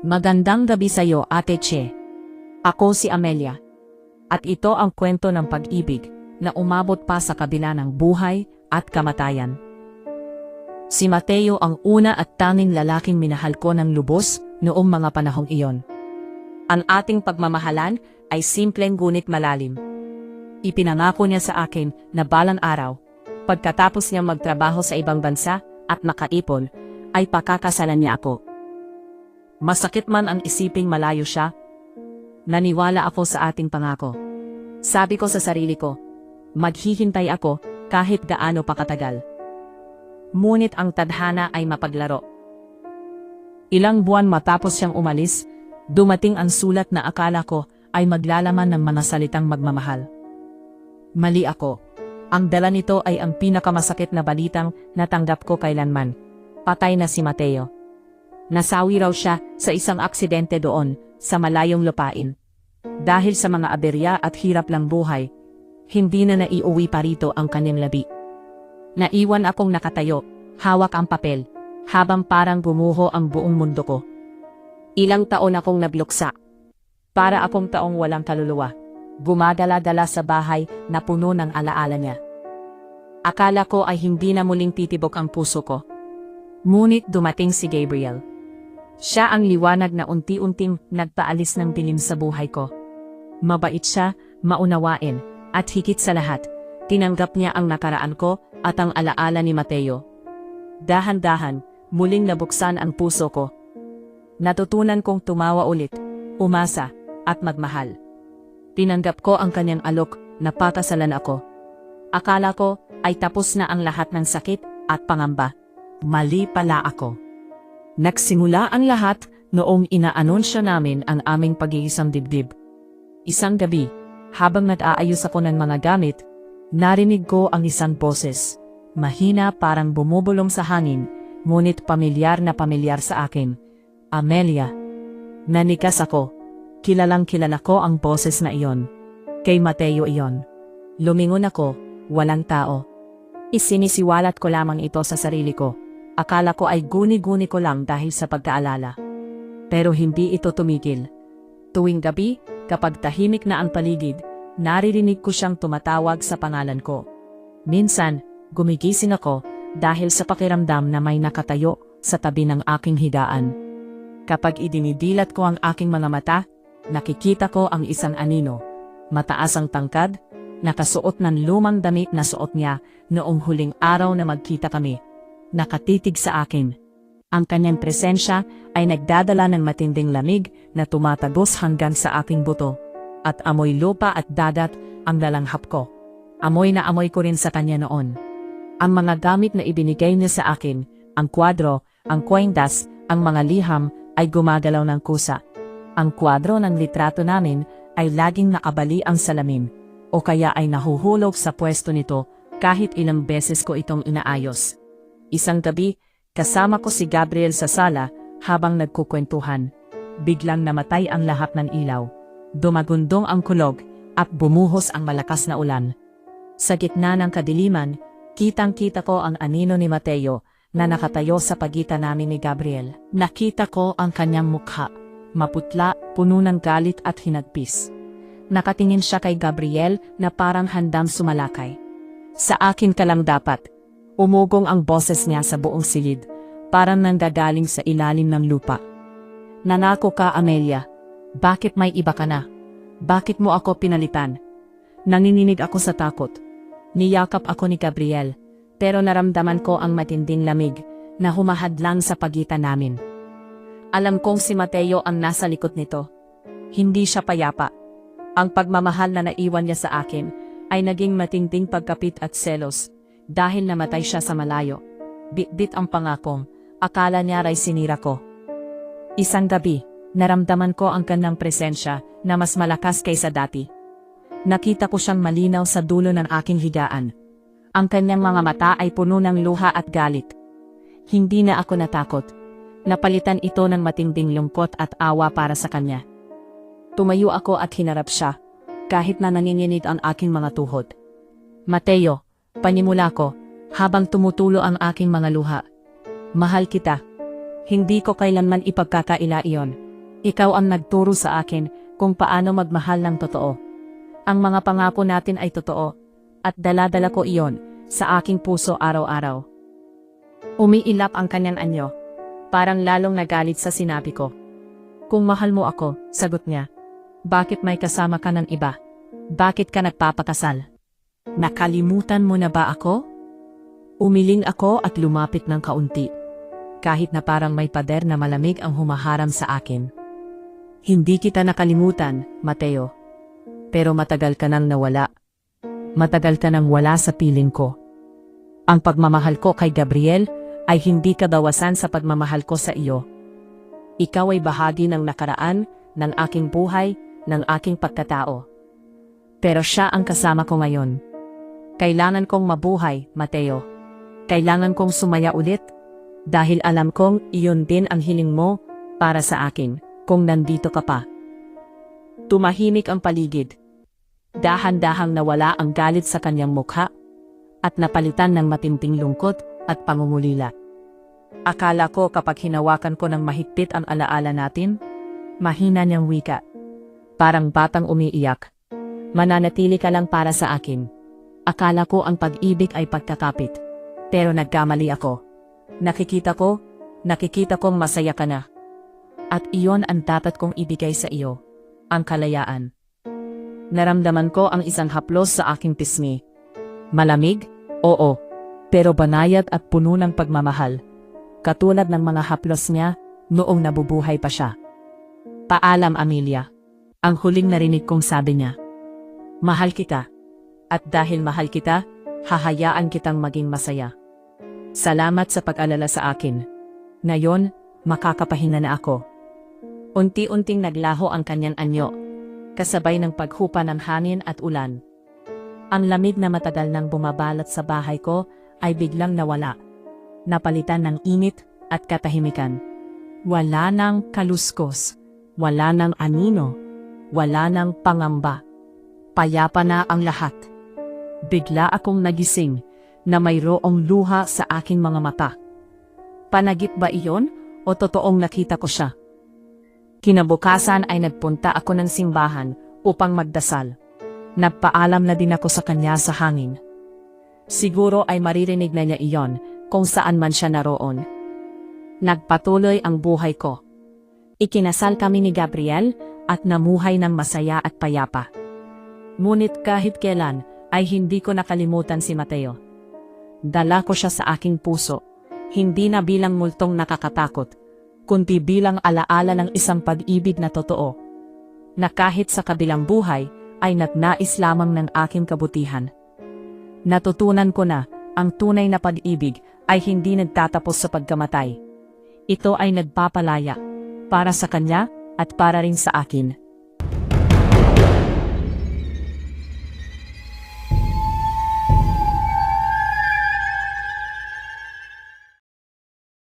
Magandang gabi sa'yo, Ate Che. Ako si Amelia. At ito ang kwento ng pag-ibig na umabot pa sa kabila ng buhay at kamatayan. Si Mateo ang una at tanging lalaking minahal ko ng lubos noong mga panahong iyon. Ang ating pagmamahalan ay simpleng ngunit malalim. Ipinangako niya sa akin na balang araw, pagkatapos niya magtrabaho sa ibang bansa at makaipon, ay pakakasalan niya ako. Masakit man ang isiping malayo siya, naniwala ako sa ating pangako. Sabi ko sa sarili ko, maghihintay ako kahit gaano pa katagal. Ngunit ang tadhana ay mapaglaro. Ilang buwan matapos siyang umalis, dumating ang sulat na akala ko ay maglalaman ng mga salitang magmamahal. Mali ako. Ang dala nito ay ang pinakamasakit na balitang natanggap ko kailanman. Patay na si Mateo. Nasawi raw siya sa isang aksidente doon sa malayong lupain. Dahil sa mga aberya at hirap lang buhay, hindi na naiuwi pa rito ang kanyang labi. Naiwan akong nakatayo, hawak ang papel, habang parang gumuho ang buong mundo ko. Ilang taon akong nagluksa. Para akong taong walang kaluluwa. Gumagala-gala sa bahay na puno ng alaala niya. Akala ko ay hindi na muling titibok ang puso ko. Ngunit dumating si Gabriel. Siya ang liwanag na unti-unting nagpaalis ng dilim sa buhay ko. Mabait siya, maunawain, at higit sa lahat, tinanggap niya ang nakaraan ko at ang alaala ni Mateo. Dahan-dahan, muling nabuksan ang puso ko. Natutunan kong tumawa ulit, umasa, at magmahal. Tinanggap ko ang kanyang alok na pakasalan ako. Akala ko ay tapos na ang lahat ng sakit at pangamba. Mali pala ako. Nagsimula ang lahat noong inaanunsyo namin ang aming pag-iisang dibdib. Isang gabi, habang nag-aayos ako ng mga gamit, narinig ko ang isang boses. Mahina parang bumubulong sa hangin, ngunit pamilyar na pamilyar sa akin. Amelia. Nanikas ako. Kilalang kilala ko ang boses na iyon. Kay Mateo iyon. Lumingon ako, walang tao. Isinisiwalat ko lamang ito sa sarili ko. Akala ko ay guni-guni ko lang dahil sa pagkaalala. Pero hindi ito tumigil. Tuwing gabi, kapag tahimik na ang paligid, naririnig ko siyang tumatawag sa pangalan ko. Minsan, gumigising ako dahil sa pakiramdam na may nakatayo sa tabi ng aking higaan. Kapag idinidilat ko ang aking mga mata, nakikita ko ang isang anino. Mataas ang tangkad, nakasuot ng lumang damit na suot niya noong huling araw na magkita kami. Nakatitig sa akin. Ang kanyang presensya ay nagdadala ng matinding lamig na tumatagos hanggang sa aking buto. At amoy lupa at dagat ang lalanghap ko. Amoy na amoy ko rin sa kanya noon. Ang mga gamit na ibinigay niya sa akin, ang kwadro, ang kwendas, ang mga liham ay gumagalaw ng kusa. Ang kwadro ng litrato namin ay laging nakabali ang salamin o kaya ay nahuhulog sa pwesto nito kahit ilang beses ko itong inaayos. Isang gabi, kasama ko si Gabriel sa sala habang nagkukwentuhan. Biglang namatay ang lahat ng ilaw. Dumagundong ang kulog at bumuhos ang malakas na ulan. Sa gitna ng kadiliman, kitang-kita ko ang anino ni Mateo na nakatayo sa pagitan namin ni Gabriel. Nakita ko ang kanyang mukha, maputla, puno ng galit at hinagpis. Nakatingin siya kay Gabriel na parang handang sumalakay. Sa akin ka lang dapat. Umugong ang boses niya sa buong silid, parang nanggagaling sa ilalim ng lupa. Nanako ka, Amelia. Bakit may iba ka na? Bakit mo ako pinalitan? Nanginginig ako sa takot. Niyakap ako ni Gabriel, pero naramdaman ko ang matinding lamig na humahadlang sa pagitan namin. Alam kong si Mateo ang nasa likod nito. Hindi siya payapa. Ang pagmamahal na naiwan niya sa akin ay naging matinding pagkapit at selos. Dahil namatay siya sa malayo. Bit-bit ang pangakong, akala niya ray sinira ko. Isang gabi, naramdaman ko ang kanyang presensya na mas malakas kaysa dati. Nakita ko siyang malinaw sa dulo ng aking higaan. Ang kanyang mga mata ay puno ng luha at galit. Hindi na ako natakot. Napalitan ito ng matinding lungkot at awa para sa kanya. Tumayo ako at hinarap siya, kahit na nanginginig ang aking mga tuhod. Mateo, panimula ko, habang tumutulo ang aking mga luha. Mahal kita. Hindi ko kailanman ipagkakaila iyon. Ikaw ang nagturo sa akin kung paano magmahal ng totoo. Ang mga pangako natin ay totoo, at dala-dala ko iyon sa aking puso araw-araw. Umiilap ang kanyang anyo, parang lalong nagalit sa sinabi ko. Kung mahal mo ako, sagot niya. Bakit may kasama ka ng iba? Bakit ka nagpapakasal? Nakalimutan mo na ba ako? Umiling ako at lumapit ng kaunti, kahit na parang may pader na malamig ang humaharang sa akin. Hindi kita nakalimutan, Mateo. Pero matagal ka nang nawala. Matagal ka nang wala sa piling ko. Ang pagmamahal ko kay Gabriel ay hindi kadawasan sa pagmamahal ko sa iyo. Ikaw ay bahagi ng nakaraan, ng aking buhay, ng aking pagkatao. Pero siya ang kasama ko ngayon. Kailangan kong mabuhay, Mateo. Kailangan kong sumaya ulit, dahil alam kong iyon din ang hiling mo para sa akin, kung nandito ka pa. Tumahimik ang paligid. Dahan-dahang nawala ang galit sa kanyang mukha, at napalitan ng matinding lungkot at pangungulila. Akala ko kapag hinawakan ko ng mahigpit ang alaala natin, mahina niyang wika. Parang batang umiiyak. Mananatili ka lang para sa akin. Akala ko ang pag-ibig ay pagkakapit. Pero nagkamali ako. Nakikita kong masaya ka na. At iyon ang dapat kong ibigay sa iyo, ang kalayaan. Naramdaman ko ang isang haplos sa aking pisngi. Malamig? Oo. Pero banayad at puno ng pagmamahal. Katulad ng mga haplos niya noong nabubuhay pa siya. Paalam, Amelia. Ang huling narinig kong sabi niya. Mahal kita. At dahil mahal kita, hahayaan kitang maging masaya. Salamat sa pag-alala sa akin. Ngayon, makakapahinga na ako. Unti-unting naglaho ang kanyang anyo, kasabay ng paghupa ng hangin at ulan. Ang lamig na matagal nang bumabalot sa bahay ko ay biglang nawala. Napalitan ng init at katahimikan. Wala nang kaluskos, wala nang anino, wala nang pangamba. Payapa na ang lahat. Bigla akong nagising na mayroong luha sa aking mga mata. Panagip ba iyon o totoong nakita ko siya? Kinabukasan ay nagpunta ako ng simbahan upang magdasal. Nagpaalam na din ako sa kanya sa hangin. Siguro ay maririnig na niya iyon kung saan man siya naroon. Nagpatuloy ang buhay ko. Ikinasal kami ni Gabriel at namuhay ng masaya at payapa. Ngunit kahit kailan ay hindi ko nakalimutan si Mateo. Dala ko siya sa aking puso, hindi na bilang multong nakakatakot, kundi bilang alaala ng isang pag-ibig na totoo, na kahit sa kabilang buhay ay nagnais lamang ng aking kabutihan. Natutunan ko na ang tunay na pag-ibig ay hindi nagtatapos sa pagkamatay. Ito ay nagpapalaya, para sa kanya at para rin sa akin.